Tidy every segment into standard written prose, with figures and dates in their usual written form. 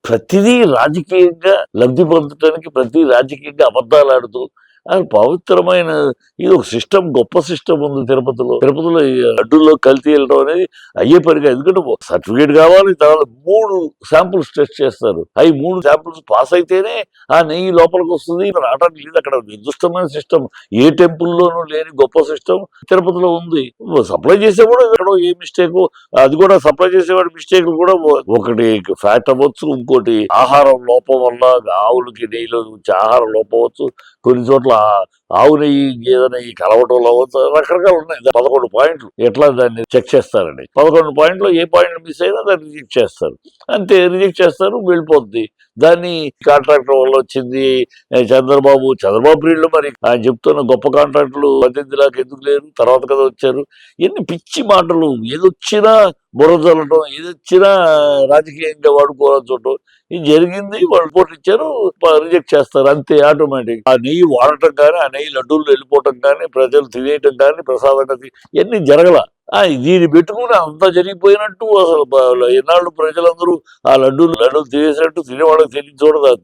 ప్రతిదీ రాజకీయంగా లబ్ధి పొందటానికి ప్రతి రాజకీయంగా అబద్ధాలు ఆడుతూ అది పవిత్రమైన ఇది ఒక సిస్టమ్, గొప్ప సిస్టమ్ ఉంది తిరుపతిలో. తిరుపతిలో ఈ లడ్డూల్లో కల్తీ వెళ్ళడం అనేది అయ్యే పనిగా, ఎందుకంటే సర్టిఫికేట్ కావాలి, తర్వాత 3 శాంపుల్స్ టెస్ట్ చేస్తారు. అవి 3 శాంపుల్స్ పాస్ అయితేనే ఆ నెయ్యి లోపలికి వస్తుంది. రావడానికి లేదు. అక్కడ నిర్దిష్టమైన సిస్టమ్, ఏ టెంపుల్లోనూ లేని గొప్ప సిస్టమ్ తిరుపతిలో ఉంది. సప్లై చేసేవాడు ఎక్కడో ఏ మిస్టేక్, అది కూడా సప్లై చేసేవాడి మిస్టేక్లు కూడా ఒకటి ఫ్యాట్ అవ్వచ్చు, ఇంకోటి ఆహారం లోపం వల్ల ఆవులకి నెయ్యిలో నుంచి ఆహారం లోపం అవ్వచ్చు, కొన్ని చోట్ల ఆవు నెయ్యి గేదె నెయ్యి కలవటంలో అవ్వచ్చు, రకరకాలు ఉన్నాయి. 11 పాయింట్లు ఎట్లా దాన్ని చెక్ చేస్తారండి. 11 పాయింట్లో ఏ పాయింట్ మిస్ అయినా దాన్ని రిజెక్ట్ చేస్తారు. అంతే, రిజెక్ట్ చేస్తారు, వెళ్ళిపోద్ది. దాన్ని కాంట్రాక్టర్ వల్ల వచ్చింది. చంద్రబాబు ప్రియులు మరి ఆయన చెప్తున్న గొప్ప కాంట్రాక్టులు 18 లాख ఎందుకు లేరు, తర్వాత కదా వచ్చారు. ఎన్ని పిచ్చి మాటలు, ఏదొచ్చినా బుర్ర చల్లటం, ఏదొచ్చినా రాజకీయంగా వాడుకోవాలని చూడటం. ఇది జరిగింది. వాళ్ళు రిపోర్ట్ ఇచ్చారు, రిజెక్ట్ చేస్తారు, అంతే ఆటోమేటిక్. ఆ నెయ్యి వాడటం కానీ, ఆ నెయ్యి లడ్డూలు వెళ్ళిపోవటం కానీ, ప్రజలు తినేయటం కానీ, ప్రసాదంగా ఇవన్నీ జరగల. దీన్ని పెట్టుకుని అంతా జరిగిపోయినట్టు అసలు ఎన్నాళ్ళు ప్రజలందరూ ఆ లడ్డూలు తినేసినట్టు తినేవాళ్ళకి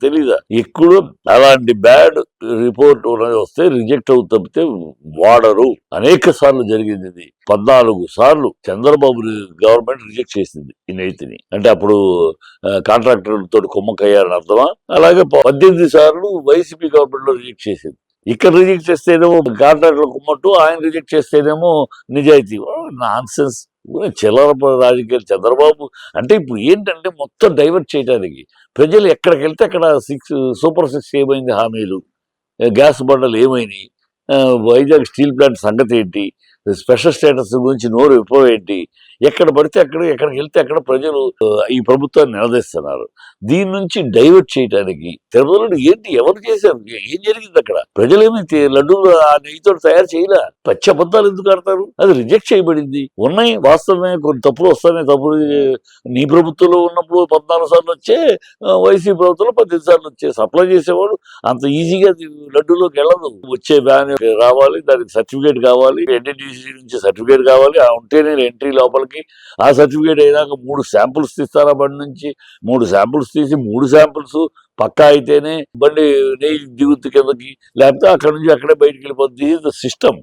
తెలీదా? ఎక్కువ అలాంటి బ్యాడ్ రిపోర్ట్ వస్తే రిజెక్ట్ అవుతుంది తప్పితే వాడరు. అనేక సార్లు జరిగింది ఇది. 14 సార్లు చంద్రబాబు గవర్నమెంట్ రిజెక్ట్ చేసింది ఈ నెయ్యిని. అంటే అప్పుడు కాంట్రాక్టర్లతో కుమ్మక్కయ్యారని అర్థమా? అలాగే 18 సార్లు వైసీపీ గవర్నమెంట్ లో రిజెక్ట్ చేసింది. ఇక్కడ రిజెక్ట్ చేస్తేనేమో కాంట్రాక్టర్లు కుమ్మట్టు, ఆయన రిజెక్ట్ చేస్తేనేమో నిజాయితీ. నాన్ సెన్స్, చిల్లర రాజకీయాలు. చంద్రబాబు అంటే ఇప్పుడు ఏంటంటే మొత్తం డైవర్ట్ చేయడానికి ప్రజలు ఎక్కడికి వెళ్తే అక్కడ సూపర్ 6 ఏమైంది హామీలు, గ్యాస్ బండలు ఏమైనాయి, వైజాగ్ స్టీల్ ప్లాంట్ సంగతి ఏంటి, స్పెషల్ స్టేటస్ గురించి నోరు విప్పవేంటి, ఎక్కడ పడితే ఎక్కడికి వెళ్తే అక్కడ ప్రజలు ఈ ప్రభుత్వాన్ని నిలదీస్తున్నారు. దీని నుంచి డైవర్ట్ చేయడానికి తిరుపతిలో ఏంటి, ఎవరు చేశారు, ఏం జరిగింది అక్కడ? ప్రజలేమి లడ్డూలు ఆ నెయ్యితో తయారు చేయలే. పచ్చి అబద్ధాలు ఎందుకు ఆడతారు? అది రిజెక్ట్ చేయబడింది. ఉన్నాయి, వాస్తవమే, కొన్ని తప్పులు వస్తాయి. తప్పులు నీ ప్రభుత్వంలో ఉన్నప్పుడు 14 సార్లు వచ్చే, వైసీపీ ప్రభుత్వంలో 18 సార్లు వచ్చే. సప్లై చేసేవాడు అంత ఈజీగా లడ్డూలోకి వెళ్ళదు. వచ్చే బ్యాన్ రావాలి, దానికి సర్టిఫికేట్ కావాలి, ఎన్డీటీసీ నుంచి సర్టిఫికేట్ కావాలి, ఉంటేనే ఎంట్రీ లోపలికి. ఆ సర్టిఫికేట్ అయినాక 3 శాంపుల్స్ తీస్తారు. ఆ బండి నుంచి 3 శాంపుల్స్ తీసి 3 శాంపుల్స్ పక్కా అయితేనే బండి నెయ్యి దిగుద్ది కిందకి, లేకపోతే అక్కడ నుంచి అక్కడే బయటికి వెళ్ళిపోద్ది. సిస్టమ్.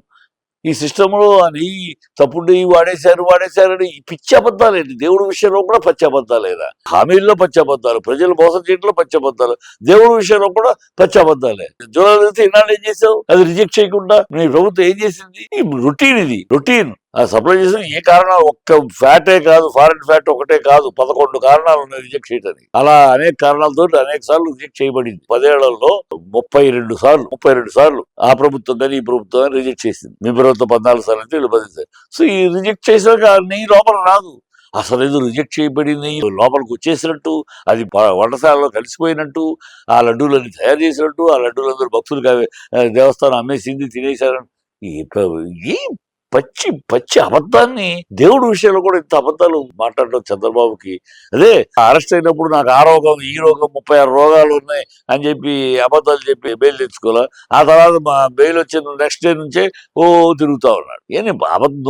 ఈ సిస్టంలో ఆ నెయ్యి తప్పుడు నెయ్యి వాడేశారని ఈ పిచ్చి అబద్ధాలేంటి? దేవుడి విషయంలో కూడా పచ్చి అబద్ధాలేదా? హామీల్లో పచ్చి అబద్ధాలు, ప్రజలు మోసం చేయడంలో పచ్చి అబద్ధాలు, దేవుడి విషయంలో కూడా పచ్చి అబద్ధాలే. జూలైతే ఇన్నాళ్ళు ఏం చేసావు? అది రిజెక్ట్ చేయకుండా మీ ప్రభుత్వం ఏం చేసింది? రొటీన్, ఇది రొటీన్. ఆ సప్లై చేసిన ఏ కారణాలు, ఒక్క ఫ్యాటే కాదు, ఫారెన్ ఫ్యాట్ ఒకటే కాదు, 11 కారణాలు ఉన్నాయి రిజెక్ట్ చేయడానికి. అలా అనేక కారణాలతో అనేక సార్లు రిజెక్ట్ చేయబడింది. 10 ఏళ్లలో 32 సార్లు ఆ ప్రభుత్వం కానీ ఈ ప్రభుత్వం కానీ రిజెక్ట్ చేసింది. మీ ప్రభుత్వం 14 సార్లు అంటే 10 సార్లు. సో ఈ రిజెక్ట్ చేశాక నెయ్యి లోపల రాదు. అసలు ఏదో రిజెక్ట్ చేయబడింది లోపలికి వచ్చేసినట్టు, అది వంటశాలలో కలిసిపోయినట్టు, ఆ లడ్డూలన్నీ తయారు చేసినట్టు, ఆ లడ్డూలందరూ భక్తులుగా దేవస్థానం అమ్మేసింది, తినేశారని ఈ పచ్చి అబద్ధాన్ని దేవుడి విషయంలో కూడా ఇంత అబద్ధాలు మాట్లాడడం చంద్రబాబుకి. అదే అరెస్ట్ అయినప్పుడు నాకు ఆ రోగం ఈ రోగం 36 రోగాలు ఉన్నాయి అని చెప్పి అబద్ధాలు చెప్పి బెయిల్ తెచ్చుకోవాలా. ఆ తర్వాత మా బెయిల్ వచ్చిన నెక్స్ట్ డే నుంచే తిరుగుతా ఉన్నాడు.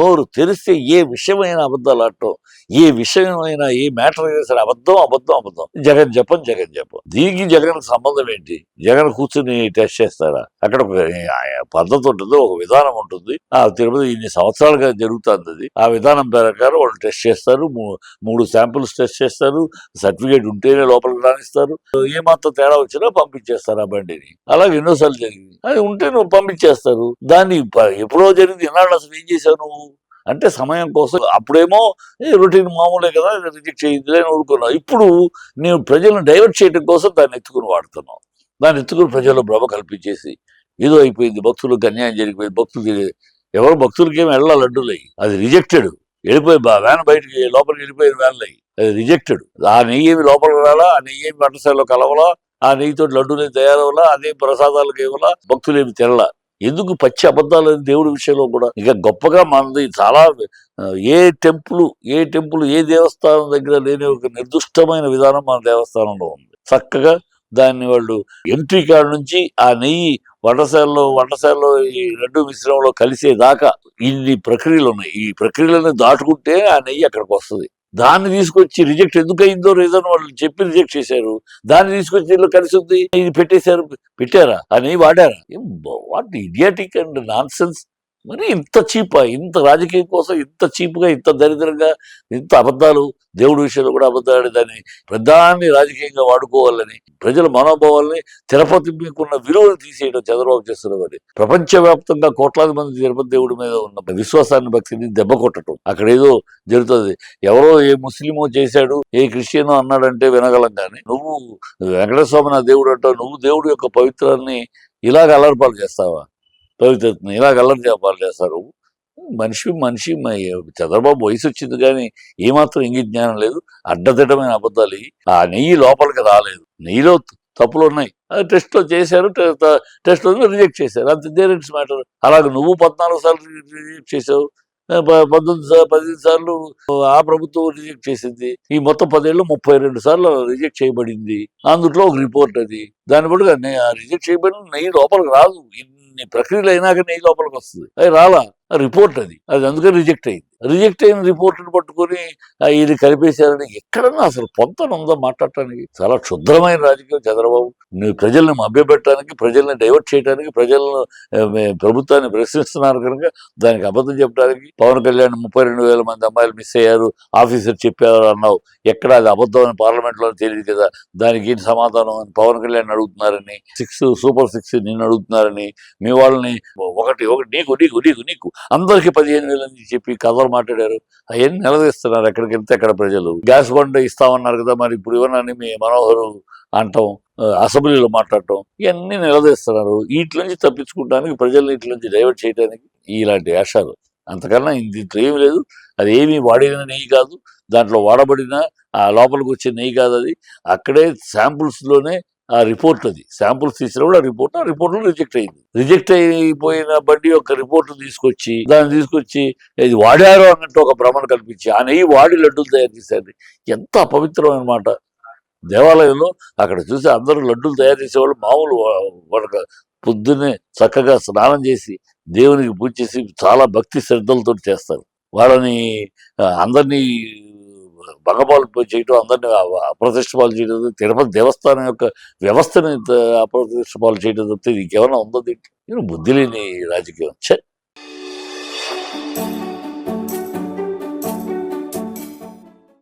నోరు తెరిస్తే ఏ విషయమైన అబద్ధాలు ఆడటం, ఏ విషయమైనా, ఏ మ్యాటర్ అయినా సరే అబద్ధం. జగన్ చెప్పం. దీనికి జగన్ సంబంధం ఏంటి? జగన్ కూర్చుని టెస్ట్ చేస్తారా? అక్కడ పద్ధతి ఉంటుంది, ఒక విధానం ఉంటుంది. ఆ తిరుపతి ఇన్ని సంవత్సరాలుగా జరుగుతుంది అది. ఆ విధానం ప్రకారం వాళ్ళు టెస్ట్ చేస్తారు. 3 శాంపుల్స్ టెస్ట్ చేస్తారు. సర్టిఫికేట్ ఉంటేనే లోపలికి రానిస్తారు. ఏమాత్రం తేడా వచ్చినా పంపించేస్తారు ఆ బండిని. అలాగే ఎన్నోసార్లు జరిగింది. అది ఉంటే నువ్వు పంపించేస్తారు. దాన్ని ఎప్పుడో జరిగింది, ఎన్నాళ్ళు అసలు ఏం చేశావు నువ్వు అంటే సమయం కోసం. అప్పుడేమో రొటీన్ మామూలే కదా, రిజెక్ట్ చేయదులే అని ఊరుకున్నావు. ఇప్పుడు నేను ప్రజలను డైవర్ట్ చేయడం కోసం దాన్ని ఎత్తుకుని వాడుతున్నావు. దాన్ని ఎత్తుకుని ప్రజల్లో భ్రమ కల్పించేసి ఏదో అయిపోయింది, భక్తులకు అన్యాయం జరిగిపోయింది. భక్తులకి ఏమి వెళ్ళాలి లడ్డూలై, అది రిజెక్టెడ్. వెళ్ళిపోయి వ్యాన్ బయటికి లోపలికి వెళ్ళిపోయిన వ్యాన్లై, అది రిజెక్టెడ్. ఆ నెయ్యి ఏమి లోపలికి రాలా, ఆ నెయ్యి ఏమి వంటశాలలో కలవలా, ఆ నెయ్యితో లడ్డూలు ప్రసాదాలకు అదే ప్రసాదాలకు ఇవ్వాలా, భక్తులేమి తినలా. ఎందుకు పచ్చి అబద్ధాలు? దేవుడి విషయంలో కూడా ఇక గొప్పగా మనది చాలా. ఏ టెంపుల్ ఏ దేవస్థానం దగ్గర లేని ఒక నిర్దిష్టమైన విధానం మన దేవస్థానంలో ఉంది. చక్కగా దాన్ని వాళ్ళు ఎంట్రీ కార్డు నుంచి ఆ నెయ్యి వంటశాలలో ఈ లడ్డు మిశ్రమంలో కలిసేదాకా ఇన్ని ప్రక్రియలు ఉన్నాయి. ఈ ప్రక్రియలను దాటుకుంటే ఆ నెయ్యి అక్కడికి వస్తుంది. దాన్ని తీసుకొచ్చి రిజెక్ట్ ఎందుకు అయిందో రీజన్ వాళ్ళు చెప్పి రిజెక్ట్ చేశారు. దాన్ని తీసుకొచ్చి దీనిలో కలిసి ఉంది, ఇది పెట్టేశారు. పెట్టారా? అని వాడారా? What idiotic and nonsense. మరి ఇంత చీపా? ఇంత రాజకీయం కోసం ఇంత చీప్గా, ఇంత దరిద్రంగా, ఇంత అబద్ధాలు, దేవుడి విషయంలో కూడా అబద్ధాలు, దాన్ని ప్రధాన్ని రాజకీయంగా వాడుకోవాలని, ప్రజల మనోభావాల్ని, తిరుపతి మీకున్న విలువను తీసేయడం చంద్రబాబు చేస్తున్నది. ప్రపంచవ్యాప్తంగా కోట్లాది మంది తిరుపతి దేవుడి మీద ఉన్న విశ్వాసాన్ని, భక్తిని దెబ్బ కొట్టడం. అక్కడ ఏదో జరుగుతుంది. ఎవరో ఏ ముస్లిమో చేశాడు, ఏ క్రిస్టియనో అన్నాడంటే వినగలం, కానీ నువ్వు వెంకటేశ్వర స్వామి నా దేవుడు అంటావు. నువ్వు దేవుడి యొక్క పవిత్రాన్ని ఇలాగ అల్లరిపాలు చేస్తావా? పవిత్రతని ఇలాగ అల్లరి చేస్తారు. మనిషి చంద్రబాబు వయసు వచ్చింది కానీ ఏమాత్రం ఇంగిత జ్ఞానం లేదు. అడ్డదిడ్డమైన అబద్ధాలు. ఆ నెయ్యి లోపలికి రాలేదు, నెయ్యిలో తప్పులు ఉన్నాయి. అది టెస్ట్లో చేశారు, టెస్ట్లో రిజెక్ట్ చేశారు. అంత దేర్ ఇట్స్ మ్యాటర్. అలాగే నువ్వు 14 సార్లు రిజెక్ట్ చేసావు, 18 సార్లు ఆ ప్రభుత్వం రిజెక్ట్ చేసింది. ఈ మొత్తం 10 ఏళ్ళు 32 సార్లు రిజెక్ట్ చేయబడింది. అందులో ఒక రిపోర్ట్ అది. దాన్ని బట్టి రిజెక్ట్ చేయబడిన నెయ్యి లోపలికి రాదు. ఇన్ని ప్రక్రియలు అయినాక నెయ్యి లోపలికి వస్తుంది. అది రాలా, రిపోర్ట్ అది అందుకని రిజెక్ట్ అయింది. రిజెక్ట్ అయిన రిపోర్ట్ని పట్టుకొని ఇది కలిపేశారని ఎక్కడన్నా అసలు పొంతన ఉందో మాట్లాడటానికి? చాలా క్షుద్రమైన రాజకీయం చంద్రబాబు. నువ్వు ప్రజల్ని మభ్యపెట్టడానికి, ప్రజల్ని డైవర్ట్ చేయడానికి, ప్రజలను ప్రభుత్వాన్ని ప్రశ్నిస్తున్నారు కనుక దానికి అబద్ధం చెప్పడానికి. పవన్ కళ్యాణ్ 32,000 మంది అమ్మాయిలు మిస్ అయ్యారు, ఆఫీసర్ చెప్పారు అన్నావు. ఎక్కడ అది అబద్ధం అని పార్లమెంట్లో తెలియదు కదా, దానికి ఏంటి సమాధానం అని పవన్ కళ్యాణ్ అడుగుతున్నారని, సూపర్ 6 నిన్ను అడుగుతున్నారని, మీ వాళ్ళని ఒకటి నీకు అందరికి 15,000 అని చెప్పి కథలు మాట్లాడారు. అవన్నీ నిలదీస్తున్నారు. ఎక్కడికి వెళ్తే అక్కడ ప్రజలు. గ్యాస్ బండ్ ఇస్తామన్నారు కదా, మరి ఇప్పుడు ఇవ్వనని మీ మనోహరు అంటాం, అసెంబ్లీలో మాట్లాడటం, ఇవన్నీ నిలదీస్తున్నారు. వీటి నుంచి తప్పించుకోవడానికి, ప్రజల్ని వీటి నుంచి డైవర్ట్ చేయడానికి ఇలాంటి వేషాలు. అంతకన్నా దీంట్లో ఏమి లేదు. అది ఏమి వాడిన నెయ్యి కాదు, దాంట్లో వాడబడిన ఆ లోపలికి వచ్చే నెయ్యి కాదు. అది అక్కడే శాంపుల్స్లోనే ఆ రిపోర్ట్, అది శాంపుల్స్ తీసినప్పుడు ఆ రిపోర్ట్లో రిజెక్ట్ అయింది. రిజెక్ట్ అయిపోయిన బండి యొక్క రిపోర్ట్ తీసుకొచ్చి ఇది వాడారు అన్నట్టు ఒక భ్రమను కల్పించి ఆ నెయ్యి వాడి లడ్డూలు తయారు చేశారు. ఎంత అపవిత్రమైన మాట. దేవాలయంలో అక్కడ చూసి అందరూ లడ్డూలు తయారు చేసేవాళ్ళు మామూలు వాళ్ళకి పొద్దున్నే చక్కగా స్నానం చేసి దేవునికి పూజ చేసి చాలా భక్తి శ్రద్ధలతో చేస్తారు. వాళ్ళని అందరినీ భంగపాలు చేయటం, అందరినీ అప్రతిష్టపాలు చేయడం, తిరుపతి దేవస్థానం యొక్క వ్యవస్థని అప్రతిష్టపాలు చేయడం తప్పితే ఇంకేమైనా ఉందో? బుద్ధి లేని రాజకీయం.